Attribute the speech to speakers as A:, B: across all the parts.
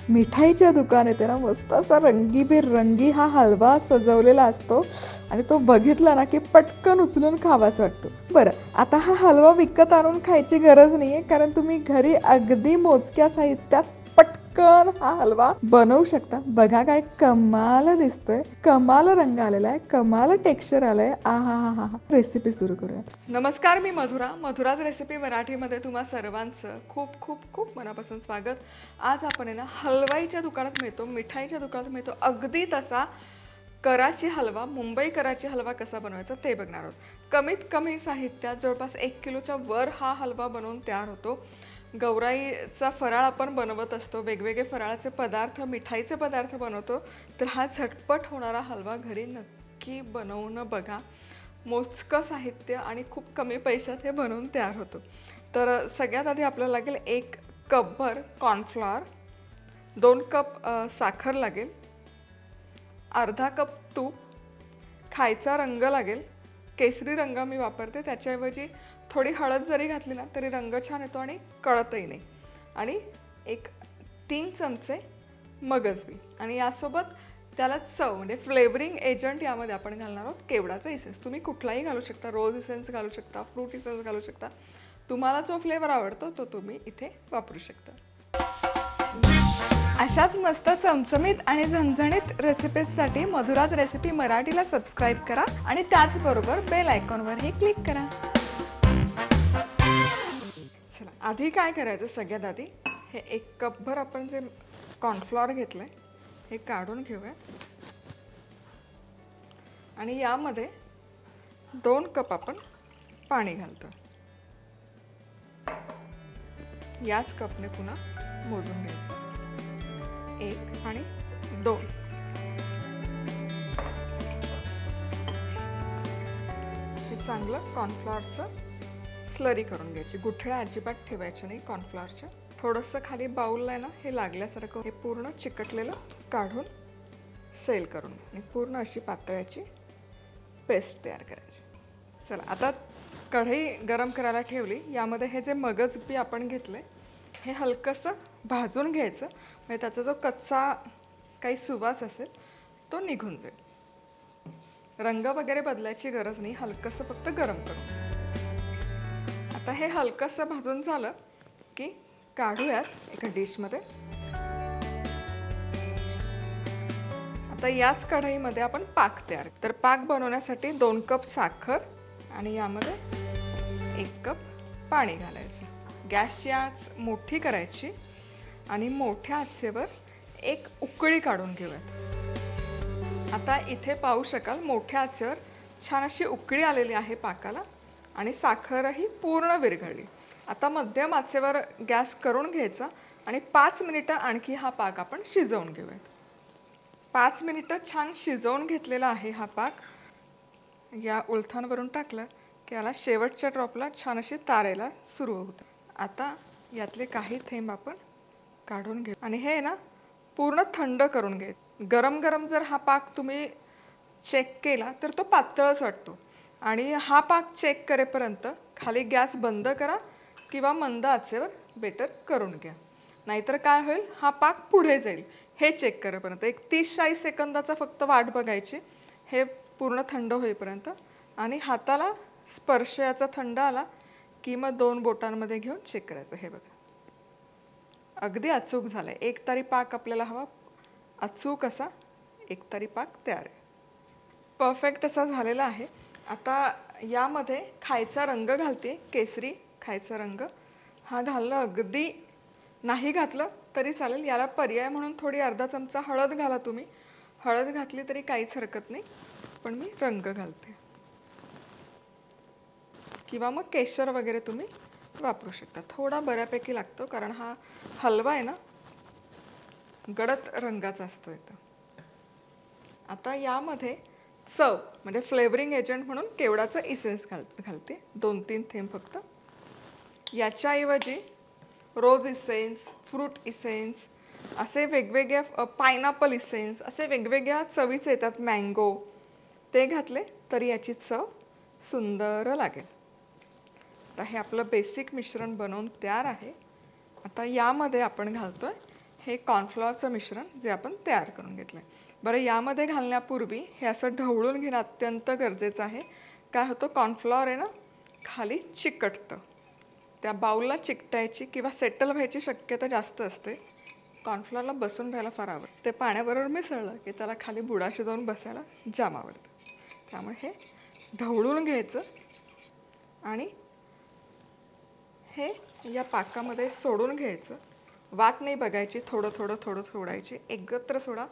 A: मिठाईच्या दुकान येते ना, मस्त असा रंगीबेरंगी हा हलवा सजवलेला असतो आणि तो बघितला ना की पटकन उचलून खावासा वाटतो. बरं, आता हा हलवा विकत आणून खायची गरज नाहीये, कारण तुम्ही घरी अगदी मोजक्या साहित्यात पटकन हा हलवा बनवू शकता. बघा काय कमाल दिसतोय, कमाल रंग आलेला आहे, कमाल टेक्स्चर आलंय. आहा. रेसिपी सुरू करूयात. नमस्कार, मी मधुराज रेसिपी मराठीमध्ये तुम्हा सर्वांचं खूप खूप खूप मनापासून स्वागत. आज आपण आहे ना हलवाईच्या दुकानात मिळतो, मिठाईच्या दुकानात मिळतो अगदी तसा कराची हलवा, मुंबई कराची हलवा कसा बनवायचा ते बघणार आहोत. कमीत कमी साहित्यात जवळपास 1 किलोच्या वर हा हलवा बनवून तयार होतो. गौराईचा फराळ आपण बनवत असतो, वेगवेगळे फराळाचे पदार्थ, मिठाईचे पदार्थ बनवतो, तर हा झटपट होणारा हलवा घरी नक्की बनवून बघा. मोजकं साहित्य आणि खूप कमी पैशात हे बनवून तयार होतं. तर सगळ्यात आधी आपल्याला लागेल 1 कपभर कॉर्नफ्लॉवर, 2 कप साखर लागेल, अर्धा कप तूप, खायचा रंग लागेल, केसरी रंग मी वापरते, त्याच्याऐवजी थोडी हळद जरी घातली ना तरी रंग छान येतो आणि कळतही नाही, आणि 3 चमचे मगज बी, आणि यासोबत त्याला चव म्हणजे फ्लेवरिंग एजंट यामध्ये आपण घालणार आहोत केवडाचा इसेन्स. तुम्ही कुठलाही घालू शकता, रोज इसेन्स घालू शकता, फ्रूट इसेन्स घालू शकता, तुम्हाला जो फ्लेवर आवडतो तो तुम्ही इथे वापरू शकता. अशाच मस्त चमचमीत आणि झणझणीत रेसिपीजसाठी मधुराज रेसिपी मराठीला सबस्क्राईब करा आणि त्याचबरोबर बेल आयकॉनवरही क्लिक करा. चला, आधी काय करायचं, सगळ्यात आधी हे 1 कपभर आपण जे कॉर्नफ्लॉवर घेतलंय हे काढून घेऊया आणि यामध्ये 2 कप आपण पाणी घालतो. याच कपने पुन्हा मोजून घ्यायचं, 1 आणि 2. हे चांगलं कॉर्नफ्लॉवरचं स्लरी करून घ्यायची, गुठळ्या अजिबात ठेवायच्या नाही कॉर्नफ्लॉवरच्या. थोडंसं खाली बाउलला आहे ना हे लागल्यासारखं हे पूर्ण चिकटलेलं काढून सेल करून आणि पूर्ण अशी पातळाची पेस्ट तयार करायची. चला, आता कढई गरम करायला ठेवली. यामध्ये हे जे मगज बी आपण घेतले हे हलकंसं भाजून घ्यायचं, म्हणजे त्याचा जो कच्चा काही सुवास असेल तो निघून जाईल. रंग वगैरे बदलायची गरज नाही, हलकंसं फक्त गरम करून. आता हे हलकंसं भाजून झालं की काढूयात एका डिशमध्ये. आता याच कढईमध्ये आपण पाक तयार, तर पाक बनवण्यासाठी 2 कप साखर आणि यामध्ये 1 कप पाणी घालायचं. गॅसची आच मोठी करायची आणि मोठ्या आचेवर 1 उकळी काढून घेऊयात. आता इथे पाहू शकाल मोठ्या आचेवर छान अशी उकळी आलेली आहे पाकाला आणि साखरही पूर्ण विरघळली. आता मध्यम आचेवर गॅस करून घ्यायचा आणि 5 मिनिटं आणखी हा पाक आपण शिजवून घेऊयात. 5 मिनिटं छान शिजवून घेतलेला आहे हा पाक. या उलथांवरून टाकलं की याला शेवटच्या ड्रॉपला छान अशी तारायला सुरू होतं. आता यातले काही थेंब आपण काढून घेऊ आणि हे ना पूर्ण थंड करून घे. गरम गरम जर हा पाक तुम्ही चेक केला तर तो पातळच वाटतो, आणि हा पाक चेक करेपर्यंत खाली गॅस बंद करा किंवा मंद आचेवर बेटर करून घ्या, नाहीतर काय होईल, हा पाक पुढे जाईल. हे चेक करेपर्यंत 30-40 सेकंदाचा फक्त वाट बघायची, हे पूर्ण थंड होईपर्यंत. आणि हाताला स्पर्श याचा थंड आला की मग 2 बोटांमध्ये घेऊन चेक करायचं. हे बघा, अगदी अचूक झालंय. 1 तारी पाक आपल्याला हवा, अचूक असा 1 तारी पाक तयार आहे, परफेक्ट असा झालेला आहे. आता यामध्ये खायचा रंग घालते, केसरी खायचा रंग. हा घालणं अगदी नाही घातलं तरी चालेल, याला पर्याय म्हणून थोडी अर्धा चमचा हळद घाला. तुम्ही हळद घातली तरी काहीच हरकत नाही, पण मी रंग घालते, किंवा मग केशर वगैरे तुम्ही वापरू शकता. थोडा बऱ्यापैकी लागतो कारण हा हलवा आहे ना गडद रंगाचा असतो इथं. आता यामध्ये चव म्हणजे फ्लेवरिंग एजंट म्हणून केवडाचं इसेन्स घालते, 2-3 थेंब फक्त. याच्याऐवजी रोज इसेन्स, फ्रूट इसेन्स, असे वेगवेगळे पायनॅपल इसेन्स, असे वेगवेगळ्या चवीचे येतात, मँगो, ते घातले तरी याची चव सुंदर लागेल. तर हे आपलं बेसिक मिश्रण बनवून तयार आहे. आता यामध्ये आपण घालतोय हे कॉर्नफ्लॉवरचं मिश्रण जे आपण तयार करून घेतलं आहे. बरं, यामध्ये घालण्यापूर्वी हे असं ढवळून घेणं अत्यंत गरजेचं आहे. काय होतं, कॉर्नफ्लॉवर आहे ना खाली चिकटतं, त्या बाऊलला चिकटायची किंवा सेटल व्हायची शक्यता जास्त असते. कॉर्नफ्लॉवरला बसून राहायला फार आवडतं. ते पाण्याबरोबर मिसळलं की त्याला खाली बुडाशी जाऊन बसायला जाम आवडतं. त्यामुळे हे ढवळून घ्यायचं आणि हे या पाकामध्ये सोडून घ्यायचं. वाट नाही बघायची, थोडं थोडं थोडं सोडायची, एकत्र सोडा.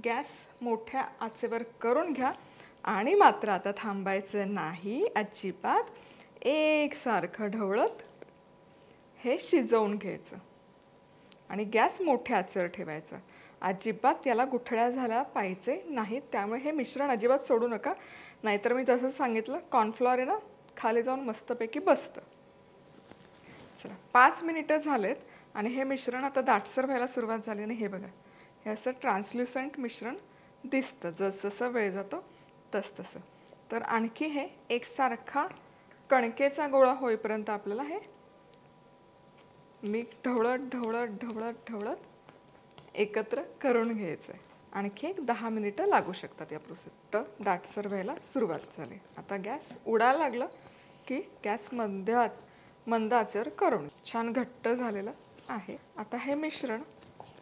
A: गॅस मोठ्या आचेवर करून घ्या आणि मात्र आता थांबायचं नाही अजिबात. एकसारखं ढवळत हे शिजवून घ्यायचं आणि गॅस मोठ्या आचेवर ठेवायचा. अजिबात याला गुठळ्या झाल्या पाहिजे नाहीत. त्यामुळे हे मिश्रण अजिबात सोडू नका, नाहीतर मी जसं सांगितलं कॉर्नफ्लॉवर आहे ना खाली जाऊन मस्तपैकी बसतं. चला, 5 मिनिटं झालेत आणि हे मिश्रण आता दाटसर व्हायला सुरुवात झाली. आणि हे बघा, हे असं ट्रान्सल्युसंट मिश्रण दिसतं जसजसं वेळ जातो तसतसं. तर आणखी हे एकसारखा कणकेचा गोळा होईपर्यंत आपल्याला हे ढवळत ढवळत ढवळत ढवळत एकत्र करून घ्यायचं आहे. आणखी एक 10 मिनिटं लागू शकतात या प्रोसेस. दाटसर व्हायला सुरुवात झाली. आता गॅस उडायला लागलं की गॅस मंद आचेवर करून छान घट्ट झालेलं आहे. आता हे मिश्रण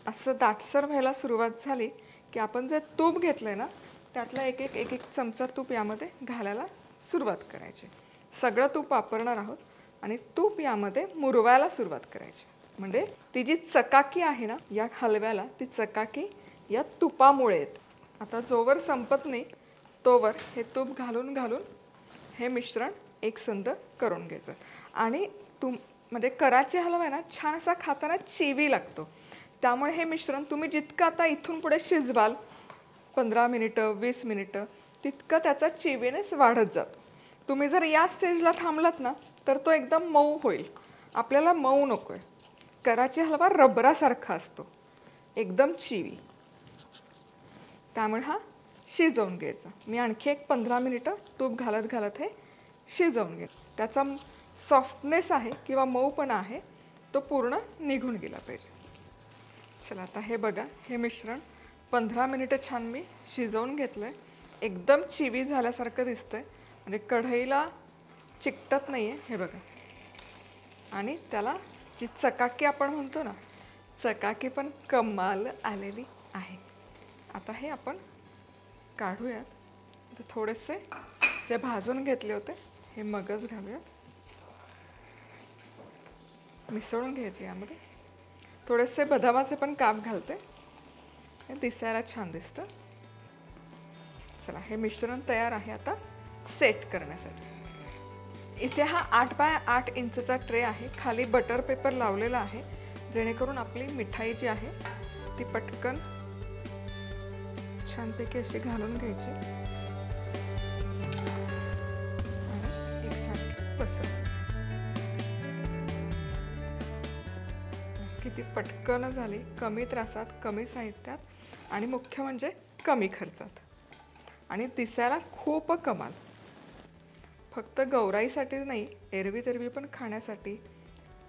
A: असं दाटसर व्हायला सुरुवात झाली की आपण जे तूप घेतलं आहे ना त्यातला एक एक चमचा तूप यामध्ये घालायला सुरुवात करायची. सगळं तूप वापरणार आहोत आणि तूप यामध्ये मुरवायला सुरुवात करायची. म्हणजे ती जी चकाकी आहे ना या हलव्याला, ती चकाकी या तुपामुळे येते. आता जोवर संपत नाही तोवर हे तूप घालून घालून हे मिश्रण एकसंध करून घ्यायचं. आणि म्हणजे कराची हलवा आहे ना छान असा खाताना चिवी लागतो. त्यामुळे हे मिश्रण तुम्ही जितकं आता इथून पुढे शिजवाल 15 मिनिटं 20 मिनिटं तितकं त्याचा चिवीनेस वाढत जातो. तुम्ही जर या स्टेजला थांबलात ना तर तो एकदम मऊ होईल. आपल्याला मऊ नको आहे. कराची हलवा रबरासारखा असतो, एकदम चिवी. त्यामुळे हा शिजवून घ्यायचा. मी आणखी एक 15 मिनिटं तूप घालत घालत हे शिजवून घ्यायचं. त्याचा सॉफ्टनेस आहे किंवा मऊपणा आहे तो पूर्ण निघून गेला पाहिजे. चला, आता हे बघा, हे मिश्रण 15 मिनिटं छान मी शिजवून घेतलं आहे. एकदम चिवी झाल्यासारखं दिसतंय, म्हणजे कढईला चिकटत नाही आहे. हे बघा, आणि त्याला जी चकाकी आपण म्हणतो ना, चकाकी पण कमाल आलेली आहे. आता हे आपण काढूयात. थोडेसे जे भाजून घेतले होते हे मगज घालूयात, मिसळून घ्यायचे. यामध्ये थोडेसे बदामाचे पण काप घालते, हे दिसायला छान दिसतं. चला, हे मिश्रण तयार आहे आता सेट करण्यासाठी. इथे हा 8 बाय 8 इंचचा ट्रे आहे. खाली बटर पेपर लावलेला आहे जेणेकरून आपली मिठाई जी आहे ती पटकन छानपैकी अशी घालून घ्यायची आणि एकसारखी पसरवायची. किती पटकन झाली, कमी त्रासात, कमी साहित्यात आणि मुख्य म्हणजे कमी खर्चात आणि दिसायला खूप कमाल. फक्त गौराईसाठीच नाही, एरवी तेरवी पण खाण्यासाठी,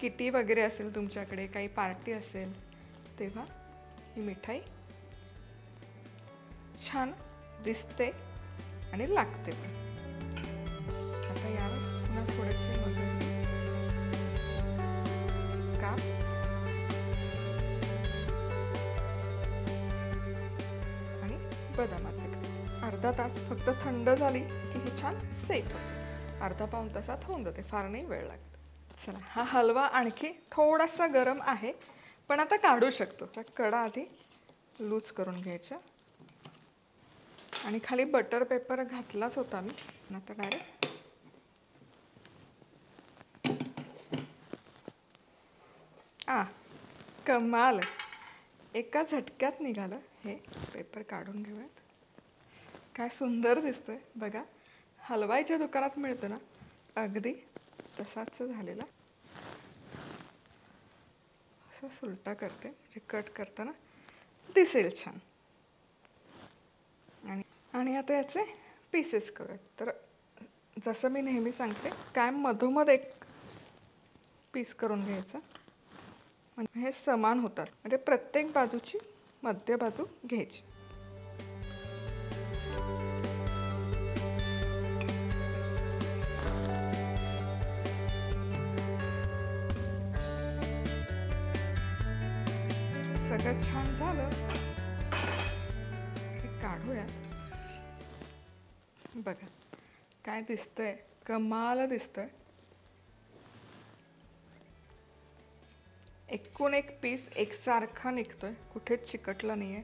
A: किटी वगैरे असेल तुमच्याकडे, काही पार्टी असेल तेव्हा ही मिठाई छान दिसते आणि लागते पण. आता यावर पुन्हा थोडेसे मगज काप आणि बदामाचे काप. अर्धा तास फक्त थंड झाली की ही छान सेट होते. अर्धा पाऊण तासात होऊन जाते, फार नाही वेळ लागतो. चला, हा हलवा आणखी थोडासा गरम आहे पण आता काढू शकतो. तर कडा आधी लूज करून घ्यायच्या आणि खाली बटर पेपर घातलाच होता मी, आता डायरेक्ट कमाल, एका झटक्यात निघालं. हे पेपर काढून घेऊयात. काय सुंदर दिसतोय बघा. हलवाईच्या दुकानात मिळतं ना अगदी तसाच झालेला. असं सुलटा करते म्हणजे कट करताना दिसेल छान. आणि आता याचे पीसेस करूयात. तर जसं मी नेहमी सांगते, काय मधोमध एक पीस करून घ्यायचा म्हणजे हे समान होतात. म्हणजे प्रत्येक बाजूची मध्य बाजू घ्यायची. सगळं छान झालं हे काढूया. बघा काय दिसतंय, कमाल दिसतंय. एकूण एक पीस एकसारखा निघतोय, कुठेच चिकटला नाहीये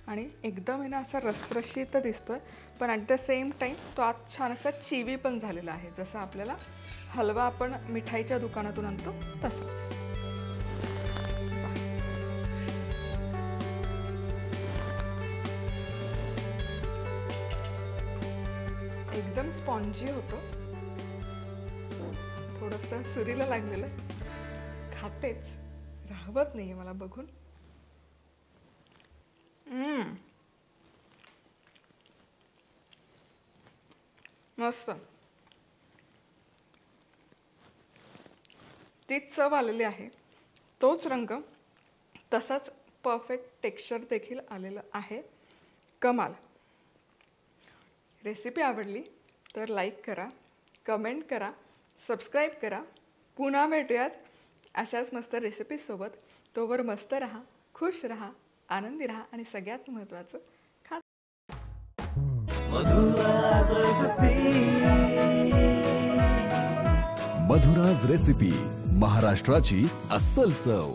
A: आणि एकदम आहे ना असा रसरशीत दिसतोय. पण ॲट द सेम टाइम तो आत छान असा चिवी पण झालेला आहे, जसं आपल्याला हलवा आपण मिठाईच्या दुकानातून आणतो तसंच. एकदम स्पॉन्जी होतो. थोडंसं सुरीला लागलेलं, खातेच राहवत नाहीये मला बघून. मस्त, तीच चव आलेली आहे, तोच रंग, तसाच परफेक्ट टेक्स्चर देखील आलेलं आहे. कमाल. रेसिपी आवडली तर लाईक करा, कमेंट करा, सबस्क्राईब करा. पुन्हा भेटूयात अशाच मस्त रेसिपीसोबत. तोवर मस्त राहा, खुश राहा, आनंदी राहा आणि सगळ्यात महत्त्वाचं खा.
B: मधुराज रेसिपी, महाराष्ट्राची अस्सल चव.